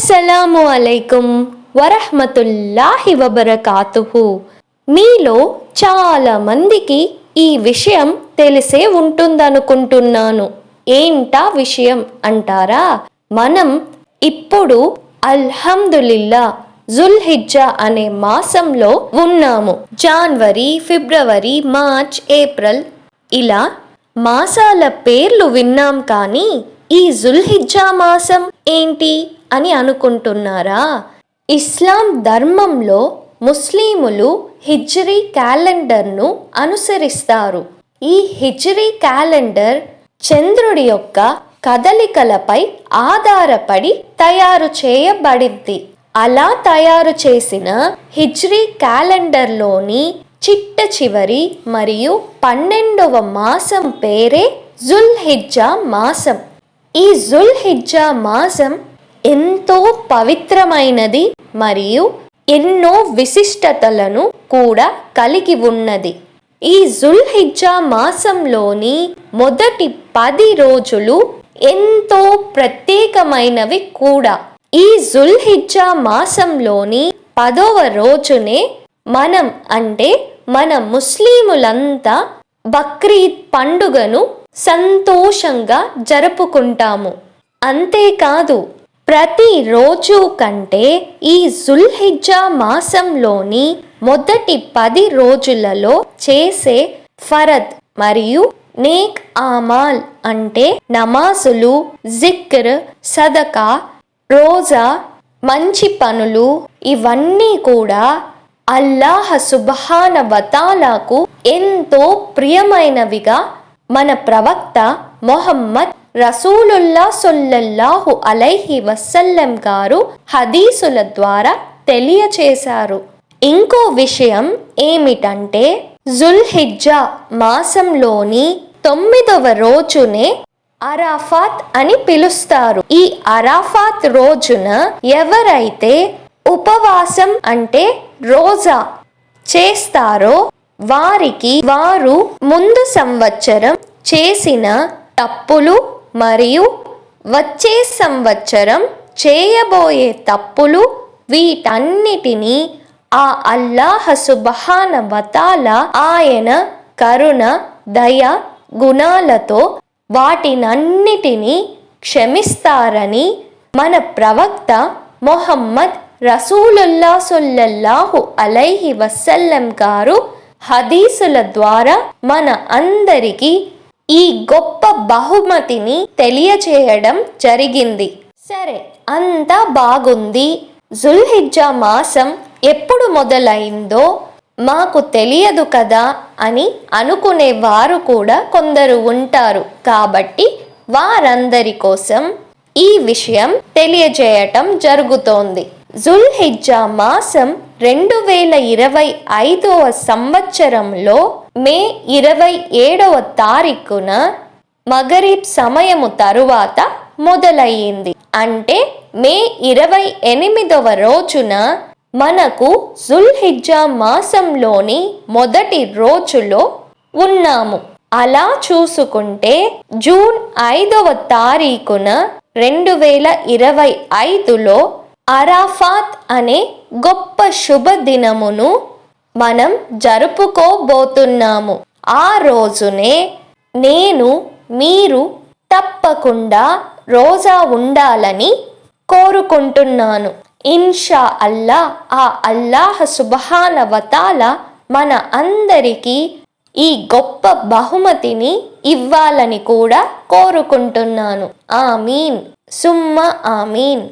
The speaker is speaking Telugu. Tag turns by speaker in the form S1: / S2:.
S1: అస్సలాము అలైకుం వరహ్మతుల్లాహి వబరకాతుహు. మీలో చాలా మందికి ఈ విషయం తెలిసే ఉంటుందనుకుంటున్నాను. ఏంటా విషయం అంటారా? మనం ఇప్పుడు అల్హమ్దులిల్లా జుల్హిజ్జా అనే మాసంలో ఉన్నాము. జనవరి, ఫిబ్రవరి, మార్చ్, ఏప్రిల్ ఇలా మాసాల పేర్లు విన్నాం, కానీ ఈ జుల్హిజ్జా మాసం ఏంటి అని అనుకుంటున్నారా? ఇస్లాం ధర్మంలో ముస్లిములు హిజ్రీ క్యాలెండర్ను అనుసరిస్తారు. ఈ హిజ్రీ క్యాలెండర్ చంద్రుడి యొక్క కదలికలపై ఆధారపడి తయారు చేయబడింది. అలా తయారు చేసిన హిజ్రీ క్యాలెండర్లోని చిట్ట చివరి మరియు 12వ మాసం పేరే జుల్హిజ్జా మాసం. ఈ జుల్హిజ్జా మాసం ఎంతో పవిత్రమైనది మరియు ఎన్నో విశిష్టతలను కూడా కలిగి ఉన్నది. ఈ జుల్హిజ్జా మాసంలోని మొదటి 10 రోజులు ఎంతో ప్రత్యేకమైనవి కూడా. ఈ జుల్హిజ్జా మాసంలోని 10వ రోజునే మన ముస్లిములంతా బక్రీద్ పండుగను సంతోషంగా జరుపుకుంటాము. అంతేకాదు, ప్రతి రోజు కంటే ఈ జుల్హిజ్జా మాసంలోని మొదటి 10 రోజులలో చేసే ఫరద్ మరియు నేక్ ఆమాల్ అంటే నమాజులు, జిక్ర్, సదకా, రోజా, మంచి పనులు ఇవన్నీ కూడా అల్లాహ్ సుబ్హాన వతాలాకు ఎంతో ప్రియమైనవిగా మన ప్రవక్త మొహమ్మద్ రసూలుల్లా సల్లల్లాహు అలైహి వసల్లం గారు హదీసుల ద్వారా తెలియచేశారు. ఇంకో విషయం ఏమిటంటే, జుల్హిజ్జా మాసంలోని 9వ రోజునే అరాఫాత్ అని పిలుస్తారు. ఈ అరాఫాత్ రోజున ఎవరైతే ఉపవాసం అంటే రోజా చేస్తారో వారు ముందు సంవత్సరం చేసిన తప్పులు మరియు వచ్చే సంవత్సరం చేయబోయే తప్పులు వీటన్నిటినీ ఆ అల్లాహ్ సుబ్హాన వతాలా ఆయన కరుణ, దయ, గుణాలతో వాటినన్నిటినీ క్షమిస్తారని మన ప్రవక్త మొహమ్మద్ రసూలుల్లా సల్లల్లాహు అలైహి వసల్లం గారు హదీసుల ద్వారా మన అందరికీ ఈ గొప్ప బహుమతిని తెలియచేయడం జరిగింది. సరే, అంతా బాగుంది. జుల్హిజ్జా మాసం ఎప్పుడు మొదలైందో మాకు తెలియదు కదా అని అనుకునే వారు కూడా కొందరు ఉంటారు. కాబట్టి వారందరి కోసం ఈ విషయం తెలియజేయటం జరుగుతోంది. జుల్హిజ్జా మాసం 2025వ సంవత్సరంలో మే 27వ తారీఖున మగరిబ్ సమయము తరువాత మొదలయ్యింది. అంటే మే 28వ రోజున మనకు జుల్హిజ్జా మాసంలోని మొదటి రోజులో ఉన్నాము. అలా చూసుకుంటే జూన్ 5వ తారీఖున 2025లో అరాఫాత్ అనే గొప్ప శుభదినమును మనం జరుపుకోబోతున్నాము. ఆ రోజునే మీరు తప్పకుండా రోజా ఉండాలని కోరుకుంటున్నాను. ఇన్షా అల్లా ఆ అల్లాహ్ సుబ్హాన వతాలా మన అందరికీ ఈ గొప్ప బహుమతిని ఇవ్వాలని కూడా కోరుకుంటున్నాను. ఆమీన్ సుమ్మ ఆమీన్.